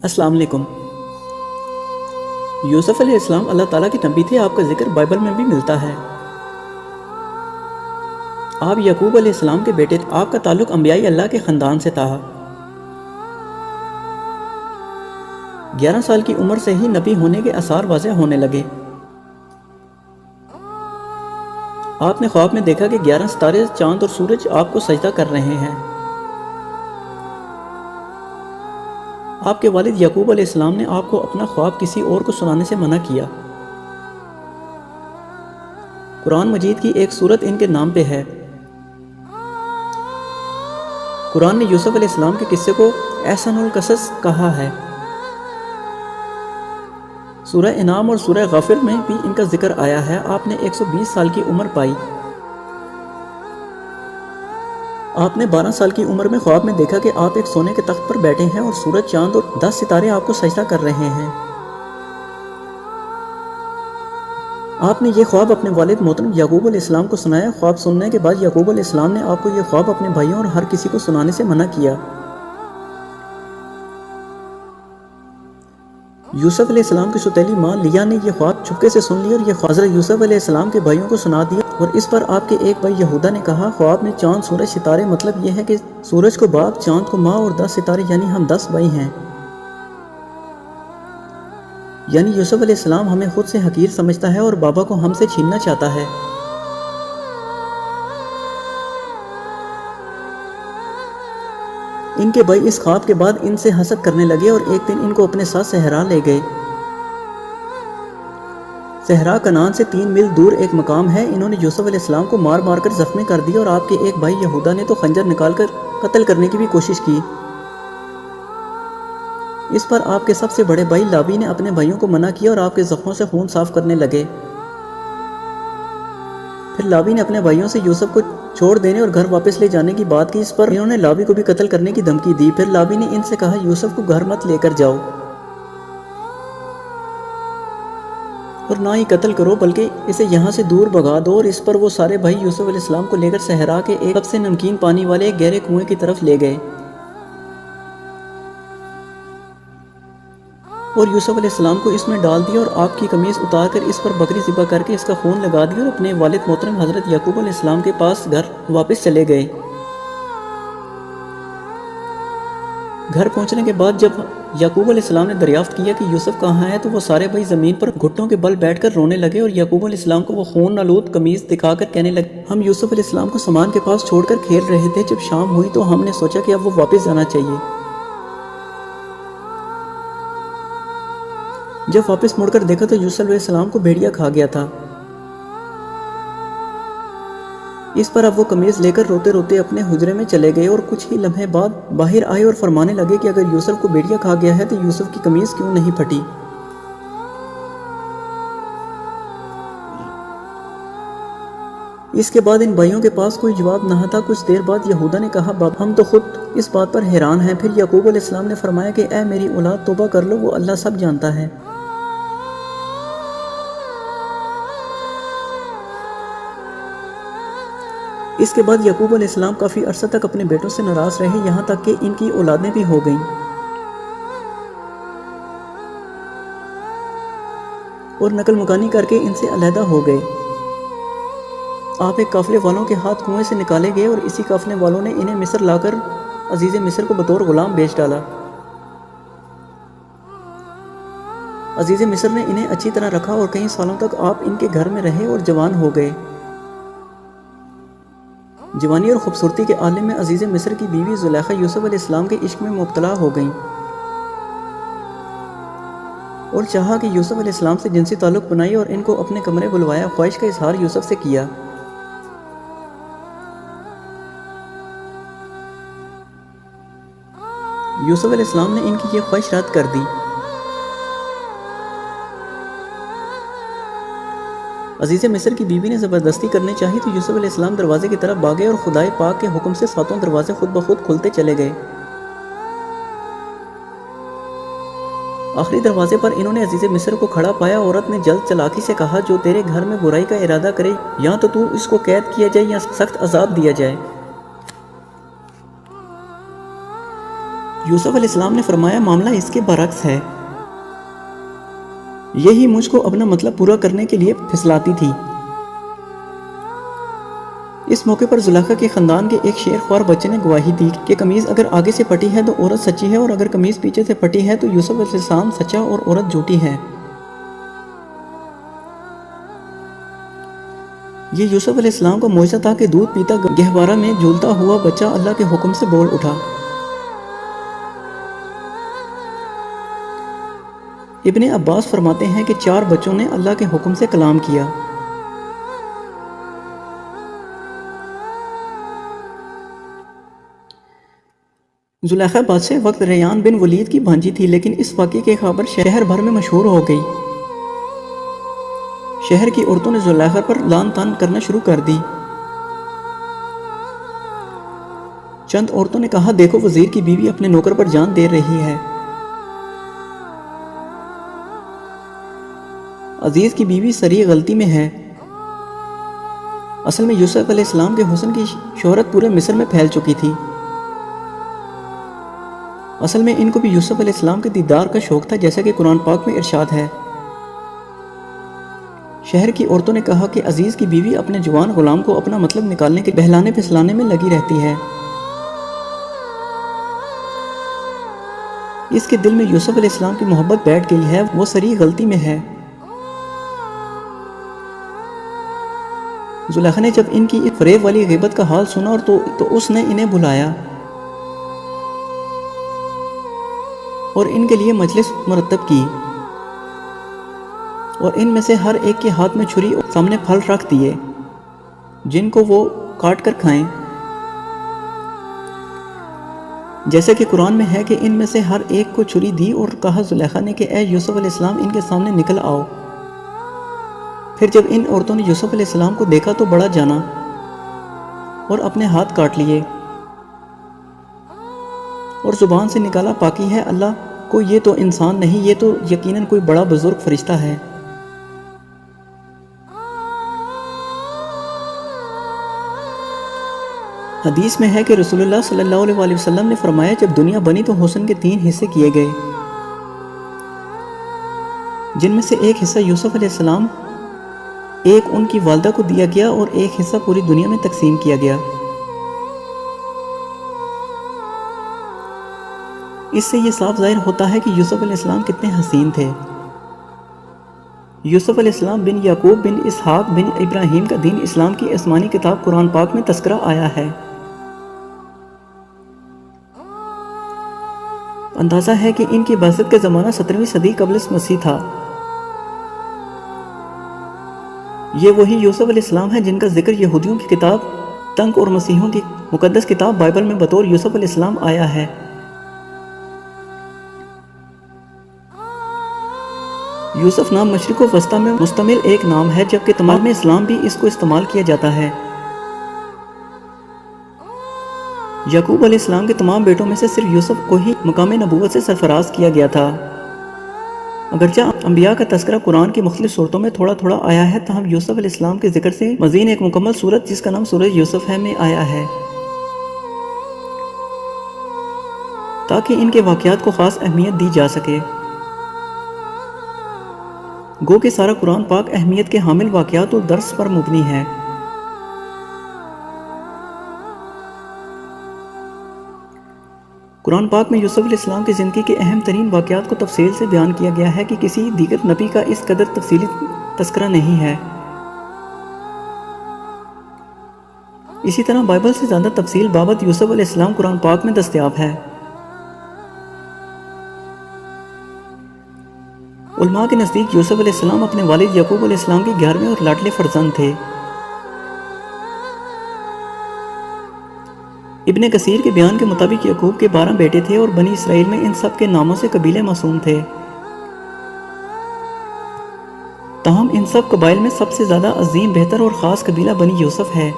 السلام علیکم۔ یوسف علیہ السلام اللہ تعالیٰ کی نبی تھے، آپ کا ذکر بائبل میں بھی ملتا ہے۔ آپ یعقوب علیہ السلام کے بیٹے تھے، آپ کا تعلق انبیاء اللہ کے خاندان سے تھا۔ 11 سال کی عمر سے ہی نبی ہونے کے آثار واضح ہونے لگے۔ آپ نے خواب میں دیکھا کہ 11 ستارے، چاند اور سورج آپ کو سجدہ کر رہے ہیں۔ آپ کے والد یعقوب علیہ السلام نے آپ کو اپنا خواب کسی اور کو سنانے سے منع کیا۔ قرآن مجید کی ایک سورت ان کے نام پہ ہے۔ قرآن نے یوسف علیہ السلام کے قصے کو احسن القصص کہا ہے۔ سورہ انعام اور سورہ غافر میں بھی ان کا ذکر آیا ہے۔ آپ نے 120 سال کی عمر پائی۔ آپ نے 12 سال کی عمر میں خواب میں دیکھا کہ آپ ایک سونے کے تخت پر بیٹھے ہیں اور سورج، چاند اور 10 ستارے آپ کو سجدہ کر رہے ہیں۔ آپ نے یہ خواب اپنے والد محترم یعقوب علیہ السلام کو سنایا۔ خواب سننے کے بعد یعقوب علیہ السلام نے آپ کو یہ خواب اپنے بھائیوں اور ہر کسی کو سنانے سے منع کیا۔ یوسف علیہ السلام کی سوتیلی ماں لیا نے یہ خواب چھپکے سے سن لی اور یہ خواب حضرت یوسف علیہ السلام کے بھائیوں کو سنا دیا، اور اس پر آپ کے ایک بھائی یہودا نے کہا، خواب میں چاند، سورج، ستارے، مطلب یہ ہے کہ سورج کو باپ، چاند کو ماں اور 10 ستارے یعنی ہم 10 بھائی ہیں۔ یعنی یوسف علیہ السلام ہمیں خود سے حقیر سمجھتا ہے اور بابا کو ہم سے چھیننا چاہتا ہے۔ ان کے بھائی اس خواب کے بعد ان سے حسد کرنے لگے اور ایک دن ان کو اپنے ساتھ صحرا لے گئے۔ صحرا کنعان سے 3 میل دور ایک مقام ہے۔ انہوں نے یوسف علیہ السلام کو مار مار کر زخمی کر دیا اور آپ کے ایک بھائی یہودا نے تو خنجر نکال کر قتل کرنے کی بھی کوشش کی۔ اس پر آپ کے سب سے بڑے بھائی لابی نے اپنے بھائیوں کو منع کیا اور آپ کے زخموں سے خون صاف کرنے لگے۔ پھر لابی نے اپنے بھائیوں سے یوسف کو چھوڑ دینے اور گھر واپس لے جانے کی بات کی۔ اس پر انہوں نے لابی کو بھی قتل کرنے کی دھمکی دی۔ پھر لابی نے ان سے کہا، یوسف کو گھر مت لے کر جاؤ اور نہ ہی قتل کرو، بلکہ اسے یہاں سے دور بھگا دو۔ اور اس پر وہ سارے بھائی یوسف علیہ السلام کو لے کر صحرا کے ایک سب سے نمکین پانی والے ایک گہرے کنویں کی طرف لے گئے اور یوسف علیہ السلام کو اس میں ڈال دیا اور آپ کی قمیض اتار کر اس پر بکری ذبح کر کے اس کا خون لگا دیا اور اپنے والد محترم حضرت یعقوب علیہ السلام کے پاس گھر واپس چلے گئے۔ گھر پہنچنے کے بعد جب یعقوب علیہ السلام نے دریافت کیا کہ یوسف کہاں ہے، تو وہ سارے بھائی زمین پر گھٹنوں کے بل بیٹھ کر رونے لگے اور یعقوب علیہ السلام کو وہ خون آلود قمیض دکھا کر کہنے لگے، ہم یوسف علیہ السلام کو سامان کے پاس چھوڑ کر کھیل رہے تھے، جب شام ہوئی تو ہم نے سوچا کہ اب وہ واپس جانا چاہیے۔ جب واپس مڑ کر دیکھا تو یوسف علیہ السلام کو بھیڑیا کھا گیا تھا۔ اس پر اب وہ قمیض لے کر روتے روتے اپنے حجرے میں چلے گئے اور کچھ ہی لمحے بعد باہر آئے اور فرمانے لگے کہ اگر یوسف کو بھیڑیا کھا گیا ہے تو یوسف کی قمیض کیوں نہیں پھٹی؟ اس کے بعد ان بھائیوں کے پاس کوئی جواب نہ تھا۔ کچھ دیر بعد یہودا نے کہا، بابا ہم تو خود اس بات پر حیران ہیں۔ پھر یعقوب علیہ السلام نے فرمایا کہ اے میری اولاد، توبہ کر لو، وہ اللہ سب جانتا ہے۔ اس کے بعد یعقوب علیہ السلام کافی عرصہ تک اپنے بیٹوں سے ناراض رہے، یہاں تک کہ ان کی اولادیں بھی ہو گئیں اور نقل مکانی کر کے ان سے علیحدہ ہو گئے۔ آپ ایک قافلے والوں کے ہاتھ کنویں سے نکالے گئے اور اسی قافلے والوں نے انہیں مصر لا کر عزیز مصر کو بطور غلام بیچ ڈالا۔ عزیز مصر نے انہیں اچھی طرح رکھا اور کئی سالوں تک آپ ان کے گھر میں رہے اور جوان ہو گئے۔ جوانی اور خوبصورتی کے عالم میں عزیز مصر کی بیوی زلیخا یوسف علیہ السلام کے عشق میں مبتلا ہو گئیں اور چاہا کہ یوسف علیہ السلام سے جنسی تعلق بنائے اور ان کو اپنے کمرے بلوایا۔ خواہش کا اظہار یوسف سے کیا۔ یوسف علیہ السلام نے ان کی یہ خواہش رد کر دی۔ عزیز مصر کی بیوی نے زبردستی کرنی چاہی تو یوسف علیہ السلام دروازے کی طرف بھاگے اور خدائے پاک کے حکم سے 7 دروازے خود بخود کھلتے چلے گئے۔ آخری دروازے پر انہوں نے عزیز مصر کو کھڑا پایا۔ عورت نے جلد چلاکی سے کہا، جو تیرے گھر میں برائی کا ارادہ کرے، یا تو اس کو قید کیا جائے یا سخت عذاب دیا جائے۔ یوسف علیہ السلام نے فرمایا معاملہ اس کے برعکس ہے، یہی مجھ کو اپنا مطلب پورا کرنے کے لیے پھسلاتی تھی۔ اس موقع پر زلیخا کے خاندان کے ایک شیر خوار بچے نے گواہی دی کہ قمیض اگر آگے سے پھٹی ہے تو عورت سچی ہے، اور اگر قمیض پیچھے سے پھٹی ہے تو یوسف علیہ السلام سچا اور عورت جھوٹی ہے۔ یہ یوسف علیہ السلام کا معجزہ تھا کہ دودھ پیتا گہوارہ میں جھولتا ہوا بچہ اللہ کے حکم سے بول اٹھا۔ ابن عباس فرماتے ہیں کہ 4 بچوں نے اللہ کے حکم سے کلام کیا۔ زلیخا بادشاہ وقت ریان بن ولید کی بھانجی تھی، لیکن اس واقعے کی خبر شہر بھر میں مشہور ہو گئی۔ شہر کی عورتوں نے زلیخا پر لعن طعن کرنا شروع کر دی۔ چند عورتوں نے کہا، دیکھو وزیر کی بیوی اپنے نوکر پر جان دے رہی ہے۔ عزیز کی بیوی سری غلطی میں ہے۔ اصل میں یوسف علیہ السلام کے حسن کی شہرت پورے مصر میں پھیل چکی تھی۔ اصل میں ان کو بھی یوسف علیہ السلام کے دیدار کا شوق تھا، جیسا کہ قرآن پاک میں ارشاد ہے۔ شہر کی عورتوں نے کہا کہ عزیز کی بیوی اپنے جوان غلام کو اپنا مطلب نکالنے کے بہلانے پھسلانے میں لگی رہتی ہے۔ اس کے دل میں یوسف علیہ السلام کی محبت بیٹھ گئی ہے، وہ سری غلطی میں ہے۔ زلیخا نے جب ان کی فریب والی غیبت کا حال سنا اور تو اس نے انہیں بلایا اور ان کے لیے مجلس مرتب کی، اور ان میں سے ہر ایک کے ہاتھ میں چھری اور سامنے پھل رکھ دیے جن کو وہ کاٹ کر کھائیں، جیسے کہ قرآن میں ہے کہ ان میں سے ہر ایک کو چھری دی اور کہا زلیخا نے کہ اے یوسف علیہ السلام ان کے سامنے نکل آؤ۔ پھر جب ان عورتوں نے یوسف علیہ السلام کو دیکھا تو بڑا جانا اور اپنے ہاتھ کاٹ لیے اور زبان سے نکالا، پاکی ہے اللہ کو، یہ تو انسان نہیں، یہ تو یقیناً کوئی بڑا بزرگ فرشتہ ہے۔ حدیث میں ہے کہ رسول اللہ صلی اللہ علیہ وسلم نے فرمایا، جب دنیا بنی تو حسن کے 3 حصے کیے گئے، جن میں سے ایک حصہ یوسف علیہ السلام، ایک ان کی والدہ کو دیا گیا اور ایک حصہ پوری دنیا میں تقسیم کیا گیا۔ اس سے یہ صاف ظاہر ہوتا ہے کہ یوسف علیہ السلام کتنے حسین تھے۔ یوسف علیہ السلام بن یعقوب بن اسحاق بن ابراہیم کا دین اسلام کی آسمانی کتاب قرآن پاک میں تذکرہ آیا ہے۔ اندازہ ہے کہ ان کی بعثت کا زمانہ 17ویں صدی قبل مسیح تھا۔ یہ وہی یوسف علیہ السلام ہیں جن کا ذکر یہودیوں کی کتاب تنک اور مسیحیوں کی مقدس کتاب بائبل میں بطور یوسف علیہ السلام آیا ہے۔ یوسف نام مشرق و وسطی میں مشتمل ایک نام ہے، جبکہ تمام اسلام بھی اس کو استعمال کیا جاتا ہے۔ یعقوب علیہ السلام کے تمام بیٹوں میں سے صرف یوسف کو ہی مقام نبوت سے سرفراز کیا گیا تھا۔ اگرچہ انبیاء کا تذکرہ قرآن کی مختلف صورتوں میں تھوڑا تھوڑا آیا ہے، تاہم یوسف علیہ السلام کے ذکر سے مزید ایک مکمل صورت جس کا نام سورہ یوسف ہے میں آیا ہے، تاکہ ان کے واقعات کو خاص اہمیت دی جا سکے۔ گو کہ سارا قرآن پاک اہمیت کے حامل واقعات اور درس پر مبنی ہے۔ قرآن پاک میں یوسف علیہ السلام کی زندگی کے اہم ترین واقعات کو تفصیل سے بیان کیا گیا ہے کہ کسی دیگر نبی کا اس قدر تفصیلی تذکرہ نہیں ہے۔ اسی طرح بائبل سے زیادہ تفصیل بابت یوسف علیہ السلام قرآن پاک میں دستیاب ہے۔ علماء کے نزدیک یوسف علیہ السلام اپنے والد یعقوب علیہ السلام کے 11ویں اور لاڈلے فرزند تھے۔ ابن کثیر کے بیان کے مطابق یعقوب کے 12 بیٹے تھے اور بنی اسرائیل میں ان سب کے ناموں سے قبیلے معصوم تھے۔ تاہم ان سب قبائل میں سب سے زیادہ عظیم، بہتر اور خاص قبیلہ بنی یوسف ہے۔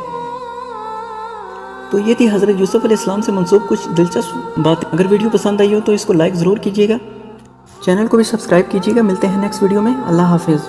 تو یہ تھی حضرت یوسف علیہ السلام سے منسوب کچھ دلچسپ باتیں۔ اگر ویڈیو پسند آئی ہو تو اس کو لائک ضرور کیجیے گا، چینل کو بھی سبسکرائب کیجیے گا۔ ملتے ہیں نیکسٹ ویڈیو میں۔ اللہ حافظ۔